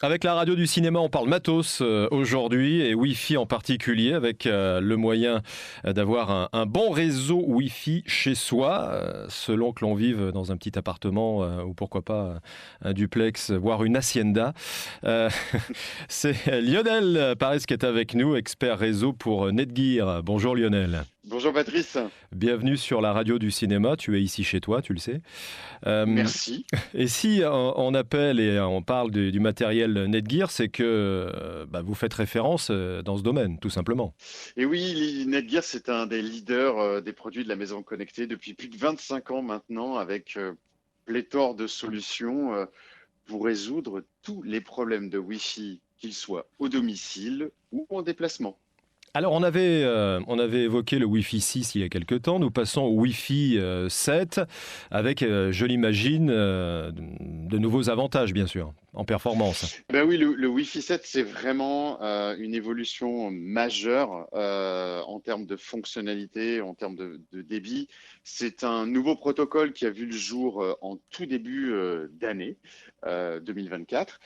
Avec la radio du cinéma, on parle matos aujourd'hui et Wi-Fi en particulier, avec le moyen d'avoir un bon réseau Wi-Fi chez soi, selon que l'on vive dans un petit appartement ou pourquoi pas un duplex, voire une hacienda. Euh, c'est Lionel Paris qui est avec nous, expert réseau pour Netgear. Bonjour Lionel. Bonjour Patrice, Bienvenue sur la radio du cinéma. Tu es ici chez toi, tu le sais. Euh, merci. Et si on appelle et on parle du matériel Netgear, c'est que vous faites référence dans ce domaine, tout simplement. Et oui, Netgear, c'est un des leaders des produits de la maison connectée depuis plus de 25 ans maintenant, avec pléthore de solutions pour résoudre tous les problèmes de Wi-Fi, qu'ils soient au domicile ou en déplacement. Alors, on avait évoqué le Wi-Fi 6 il y a quelques temps. Nous passons au Wi-Fi 7 avec, je l'imagine, de nouveaux avantages, bien sûr, en performance. Ben oui, le Wi-Fi 7, c'est vraiment une évolution majeure en termes de fonctionnalité, en termes de débit. C'est un nouveau protocole qui a vu le jour en tout début d'année 2024.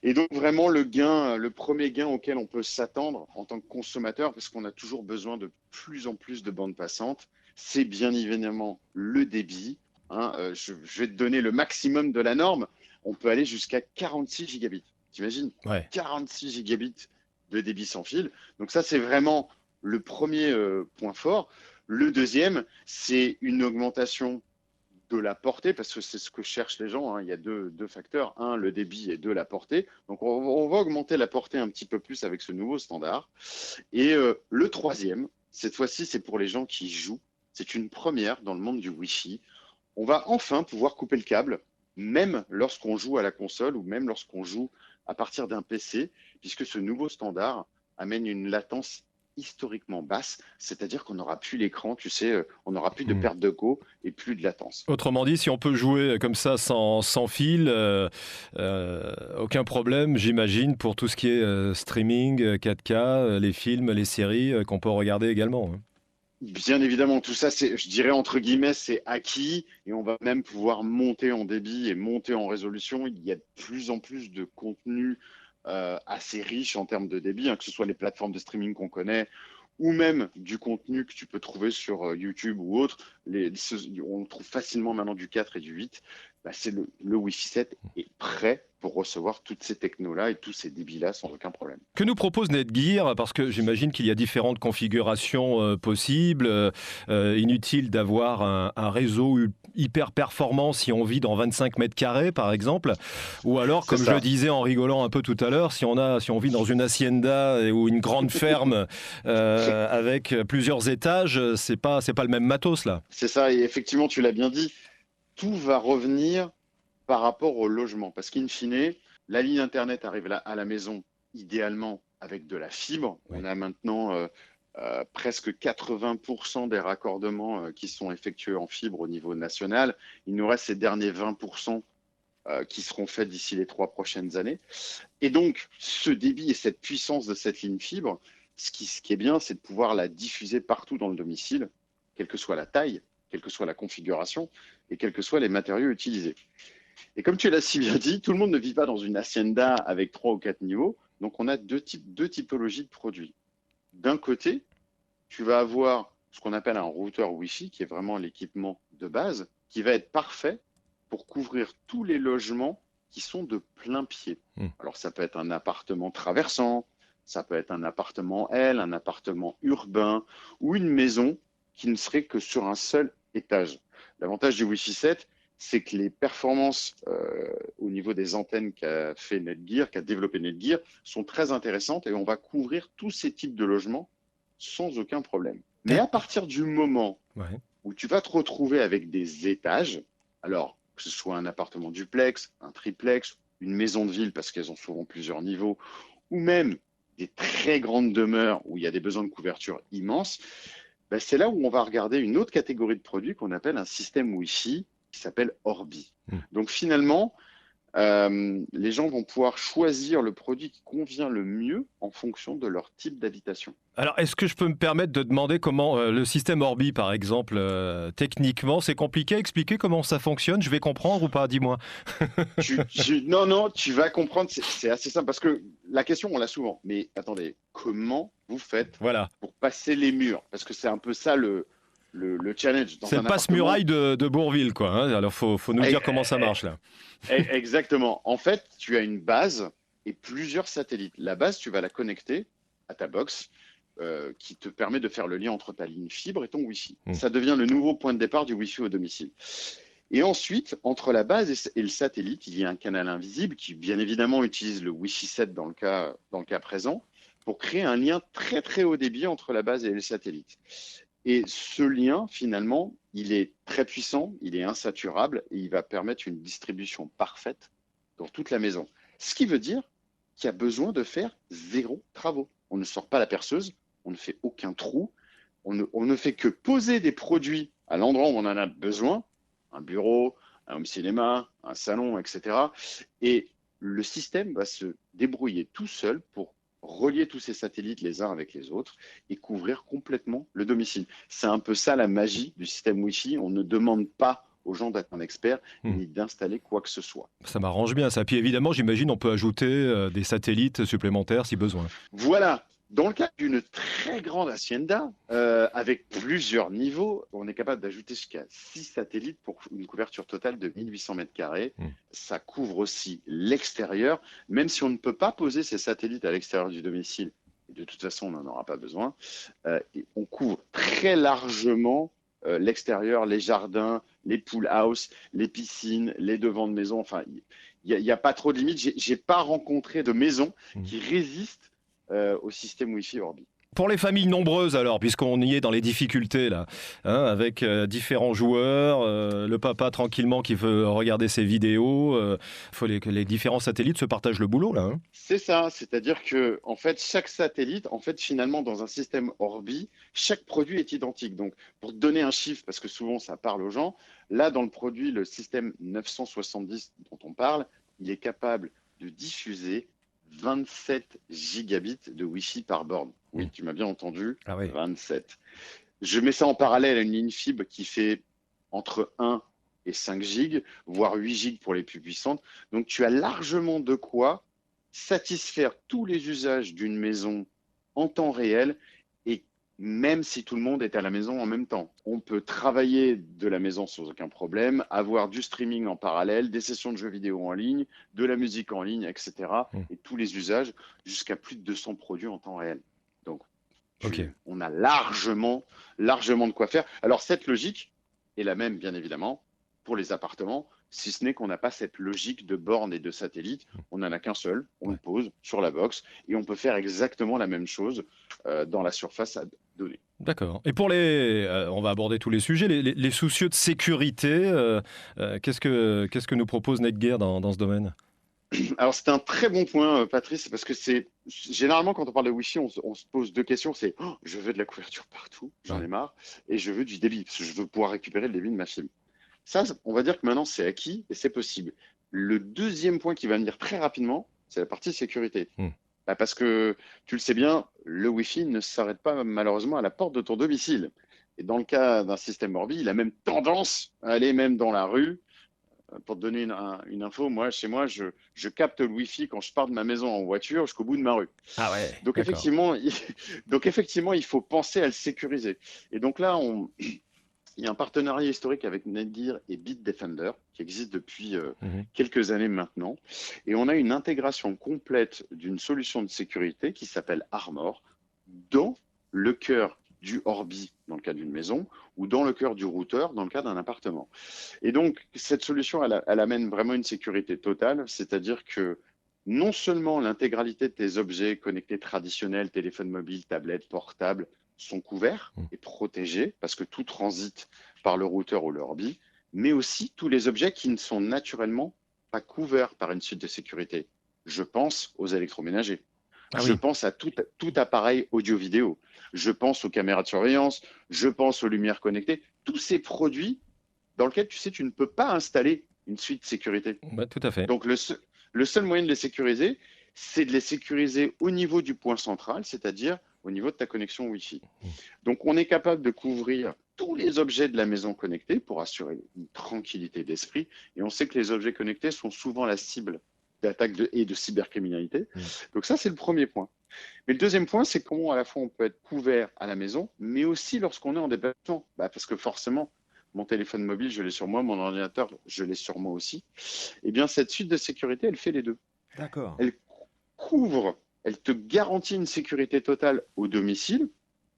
Et donc vraiment le premier gain auquel on peut s'attendre en tant que consommateur, parce qu'on a toujours besoin de plus en plus de bandes passantes, c'est bien évidemment le débit. Je vais te donner le maximum de la norme. On peut aller jusqu'à 46 gigabits. T'imagines? Ouais. 46 gigabits de débit sans fil. Donc ça, c'est vraiment le premier point fort. Le deuxième, c'est une augmentation de la portée, parce que c'est ce que cherchent les gens. Il y a deux facteurs. Un, le débit, et deux, la portée. Donc on va augmenter la portée un petit peu plus avec ce nouveau standard. Et le troisième, cette fois-ci, c'est pour les gens qui jouent. C'est une première dans le monde du Wi-Fi. On va enfin pouvoir couper le câble, même lorsqu'on joue à la console ou même lorsqu'on joue à partir d'un PC, puisque ce nouveau standard amène une latence historiquement basse, c'est-à-dire qu'on n'aura plus l'écran, tu sais, on n'aura plus de Hmm. perte de go et plus de latence. Autrement dit, si on peut jouer comme ça sans fil, aucun problème, j'imagine, pour tout ce qui est streaming, 4K, les films, les séries qu'on peut regarder également, hein. Bien évidemment, tout ça, c'est, je dirais entre guillemets, c'est acquis et on va même pouvoir monter en débit et monter en résolution. Il y a de plus en plus de contenu assez riche en termes de débit, que ce soit les plateformes de streaming qu'on connaît ou même du contenu que tu peux trouver sur YouTube ou autre. On trouve facilement maintenant du 4 et du 8. C'est le Wi-Fi 7 est prêt pour recevoir toutes ces technos-là et tous ces débits-là sans aucun problème. Que nous propose Netgear? Parce que j'imagine qu'il y a différentes configurations possibles. Inutile d'avoir un réseau hyper performant si on vit dans 25 mètres carrés, par exemple. Ou alors, C'est comme je le ça. disais en rigolant un peu tout à l'heure, si on vit dans une hacienda ou une grande ferme avec plusieurs étages, c'est pas le même matos, là. C'est ça. Et effectivement, tu l'as bien dit, tout va revenir par rapport au logement. Parce qu'in fine, la ligne Internet arrive à la maison idéalement avec de la fibre. On Oui. a maintenant presque 80% des raccordements qui sont effectués en fibre au niveau national. Il nous reste ces derniers 20% qui seront faits d'ici les 3 prochaines années. Et donc, ce débit et cette puissance de cette ligne fibre, ce qui est bien, c'est de pouvoir la diffuser partout dans le domicile, quelle que soit la taille, quelle que soit la configuration et quels que soient les matériaux utilisés. Et comme tu l'as si bien dit, tout le monde ne vit pas dans une hacienda avec 3 ou 4 niveaux. Donc, on a deux typologies de produits. D'un côté, tu vas avoir ce qu'on appelle un routeur Wi-Fi, qui est vraiment l'équipement de base, qui va être parfait pour couvrir tous les logements qui sont de plein pied. Hmm. Alors, ça peut être un appartement traversant, ça peut être un appartement L, un appartement urbain ou une maison qui ne serait que sur un seul étage. L'avantage du Wi-Fi 7, c'est que les performances au niveau des antennes qu'a fait Netgear, qu'a développé Netgear, sont très intéressantes et on va couvrir tous ces types de logements sans aucun problème. Mais à D'accord. partir du moment Ouais. où tu vas te retrouver avec des étages, alors que ce soit un appartement duplex, un triplex, une maison de ville, parce qu'elles ont souvent plusieurs niveaux, ou même des très grandes demeures où il y a des besoins de couverture immenses, c'est là où on va regarder une autre catégorie de produits qu'on appelle un système Wi-Fi qui s'appelle Orbi. Hmm. Donc finalement, Les gens vont pouvoir choisir le produit qui convient le mieux en fonction de leur type d'habitation. Alors, est-ce que je peux me permettre de demander comment le système Orbi, par exemple, techniquement, c'est compliqué à expliquer comment ça fonctionne? Je vais comprendre ou pas? Dis-moi. Non, non, tu vas comprendre, c'est assez simple parce que la question, on l'a souvent. Mais attendez, comment vous faites Voilà. pour passer les murs? Parce que c'est un peu ça le challenge dans C'est le un appartement. passe-muraille de Bourville, quoi, hein. Alors, faut nous Eh, dire comment ça marche, là. Exactement. En fait, tu as une base et plusieurs satellites. La base, tu vas la connecter à ta box qui te permet de faire le lien entre ta ligne fibre et ton Wi-Fi. Hmm. Ça devient le nouveau point de départ du Wi-Fi au domicile. Et ensuite, entre la base et le satellite, il y a un canal invisible qui, bien évidemment, utilise le Wi-Fi 7 dans le cas présent pour créer un lien très, très haut débit entre la base et le satellite. Et ce lien, finalement, il est très puissant, il est insaturable et il va permettre une distribution parfaite dans toute la maison. Ce qui veut dire qu'il y a besoin de faire zéro travaux. On ne sort pas la perceuse, on ne fait aucun trou, on ne fait que poser des produits à l'endroit où on en a besoin, un bureau, un home cinéma, un salon, etc. Et le système va se débrouiller tout seul pour relier tous ces satellites les uns avec les autres et couvrir complètement le domicile. C'est un peu ça la magie du système Wi-Fi. On ne demande pas aux gens d'être un expert ni d'installer quoi que ce soit. Ça m'arrange bien, ça. Puis évidemment, j'imagine, on peut ajouter des satellites supplémentaires si besoin. Voilà. Dans le cas d'une très grande hacienda, avec plusieurs niveaux, on est capable d'ajouter jusqu'à 6 satellites pour une couverture totale de 1800 mètres carrés. Ça couvre aussi l'extérieur, même si on ne peut pas poser ces satellites à l'extérieur du domicile. Et de toute façon, on n'en aura pas besoin. Et on couvre très largement l'extérieur, les jardins, les pool house, les piscines, les devants de maison. Enfin, il n'y a pas trop de limites. J'ai pas rencontré de maison qui résiste au système Wi-Fi Orbi. Pour les familles nombreuses alors, puisqu'on y est dans les difficultés là, hein, avec différents joueurs, le papa tranquillement qui veut regarder ses vidéos, faut que les différents satellites se partagent le boulot là, hein. C'est ça, c'est-à-dire que en fait chaque satellite, en fait finalement dans un système Orbi, chaque produit est identique. Donc pour te donner un chiffre, parce que souvent ça parle aux gens, là dans le produit, le système 970 dont on parle, il est capable de diffuser 27 gigabits de Wi-Fi par borne. Oui, tu m'as bien entendu, Ah oui. 27. Je mets ça en parallèle à une ligne fibre qui fait entre 1 et 5 gigs, voire 8 gigs pour les plus puissantes. Donc tu as largement de quoi satisfaire tous les usages d'une maison en temps réel et même si tout le monde est à la maison en même temps. On peut travailler de la maison sans aucun problème, avoir du streaming en parallèle, des sessions de jeux vidéo en ligne, de la musique en ligne, etc. Et tous les usages jusqu'à plus de 200 produits en temps réel. Donc, on a largement de quoi faire. Alors, cette logique est la même, bien évidemment, pour les appartements, si ce n'est qu'on n'a pas cette logique de bornes et de satellites. On n'en a qu'un seul, on le pose sur la box et on peut faire exactement la même chose dans la surface à donner. D'accord. Et pour on va aborder tous les sujets, les soucieux de sécurité, qu'est-ce que nous propose Netgear dans ce domaine? Alors, c'est un très bon point, Patrice, parce que c'est généralement quand on parle de Wi-Fi, on se pose deux questions. C'est je veux de la couverture partout, j'en ai marre, et je veux du débit, parce que je veux pouvoir récupérer le débit de ma fibre. Ça, on va dire que maintenant, c'est acquis et c'est possible. Le deuxième point qui va venir très rapidement, c'est la partie sécurité. Parce que, tu le sais bien, le Wi-Fi ne s'arrête pas malheureusement à la porte de ton domicile. Et dans le cas d'un système Orbi, il a même tendance à aller même dans la rue. Pour te donner une info, moi, chez moi, je capte le Wi-Fi quand je pars de ma maison en voiture jusqu'au bout de ma rue. Ah ouais, Donc effectivement, il faut penser à le sécuriser. Et donc là, il y a un partenariat historique avec Netgear et Bitdefender qui existe depuis quelques années maintenant. Et on a une intégration complète d'une solution de sécurité qui s'appelle Armor dans le cœur du Orbi dans le cas d'une maison ou dans le cœur du routeur dans le cas d'un appartement. Et donc, cette solution, elle amène vraiment une sécurité totale, c'est-à-dire que non seulement l'intégralité de tes objets connectés traditionnels, téléphone mobile, tablette, portable, sont couverts et protégés parce que tout transite par le routeur ou le Orbi, mais aussi tous les objets qui ne sont naturellement pas couverts par une suite de sécurité. Je pense aux électroménagers. Je pense à tout appareil audio-vidéo. Je pense aux caméras de surveillance. Je pense aux lumières connectées. Tous ces produits dans lesquels, tu sais, tu ne peux pas installer une suite sécurité. Ouais, tout à fait. Donc, le seul moyen de les sécuriser, c'est de les sécuriser au niveau du point central, c'est-à-dire au niveau de ta connexion Wi-Fi. Donc, on est capable de couvrir tous les objets de la maison connectée pour assurer une tranquillité d'esprit. Et on sait que les objets connectés sont souvent la cible d'attaques et de cybercriminalité. Donc, ça, c'est le premier point. Mais le deuxième point, c'est comment à la fois on peut être couvert à la maison, mais aussi lorsqu'on est en déplacement. Parce que forcément, mon téléphone mobile, je l'ai sur moi, mon ordinateur, je l'ai sur moi aussi. Eh bien, cette suite de sécurité, elle fait les deux. D'accord. Elle couvre, elle te garantit une sécurité totale au domicile,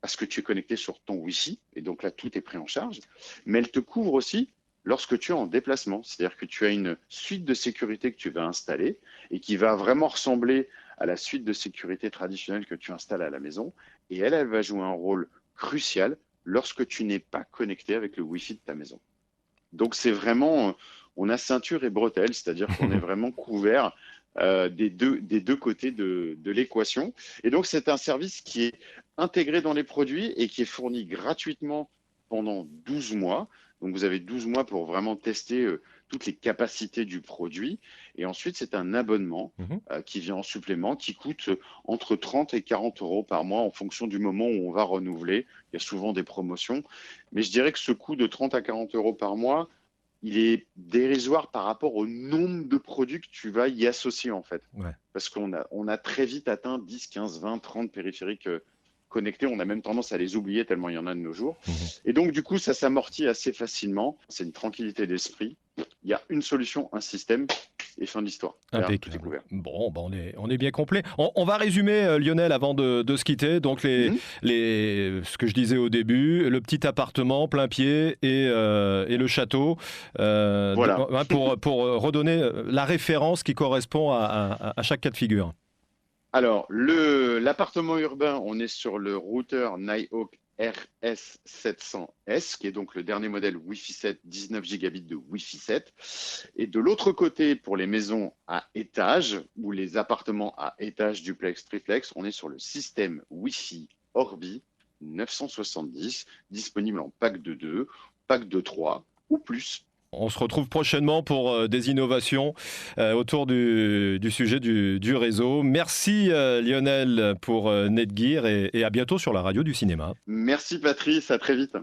parce que tu es connecté sur ton Wi-Fi, et donc là, tout est pris en charge, mais elle te couvre aussi lorsque tu es en déplacement. C'est-à-dire que tu as une suite de sécurité que tu vas installer et qui va vraiment ressembler à la suite de sécurité traditionnelle que tu installes à la maison, et elle va jouer un rôle crucial lorsque tu n'es pas connecté avec le Wi-Fi de ta maison. Donc c'est vraiment, on a ceinture et bretelles, c'est-à-dire qu'on est vraiment couvert des deux côtés de l'équation. Et donc c'est un service qui est intégré dans les produits et qui est fourni gratuitement pendant 12 mois. Donc vous avez 12 mois pour vraiment tester toutes les capacités du produit. Et ensuite, c'est un abonnement qui vient en supplément, qui coûte entre 30 et 40 euros par mois en fonction du moment où on va renouveler. Il y a souvent des promotions. Mais je dirais que ce coût de 30 à 40 euros par mois, il est dérisoire par rapport au nombre de produits que tu vas y associer en fait. Ouais. Parce on a très vite atteint 10, 15, 20, 30 périphériques connectés. On a même tendance à les oublier tellement il y en a de nos jours. Et donc du coup, ça s'amortit assez facilement. C'est une tranquillité d'esprit. Il y a une solution, un système et fin de l'histoire. Impeccable. Bon, on est bien complet. On va résumer, Lionel, avant de se quitter. Donc, ce que je disais au début, le petit appartement plein pied et le château. Voilà. Pour redonner la référence qui correspond à chaque cas de figure. Alors, l'appartement urbain, on est sur le routeur Nighthawk RS700S, qui est donc le dernier modèle Wi-Fi 7, 19 gigabits de Wi-Fi 7. Et de l'autre côté, pour les maisons à étage ou les appartements à étage duplex, triplex, on est sur le système Wi-Fi Orbi 970, disponible en pack de 2, pack de 3 ou plus. On se retrouve prochainement pour des innovations autour du sujet du réseau. Merci Lionel pour Netgear et à bientôt sur la radio du cinéma. Merci Patrice, à très vite.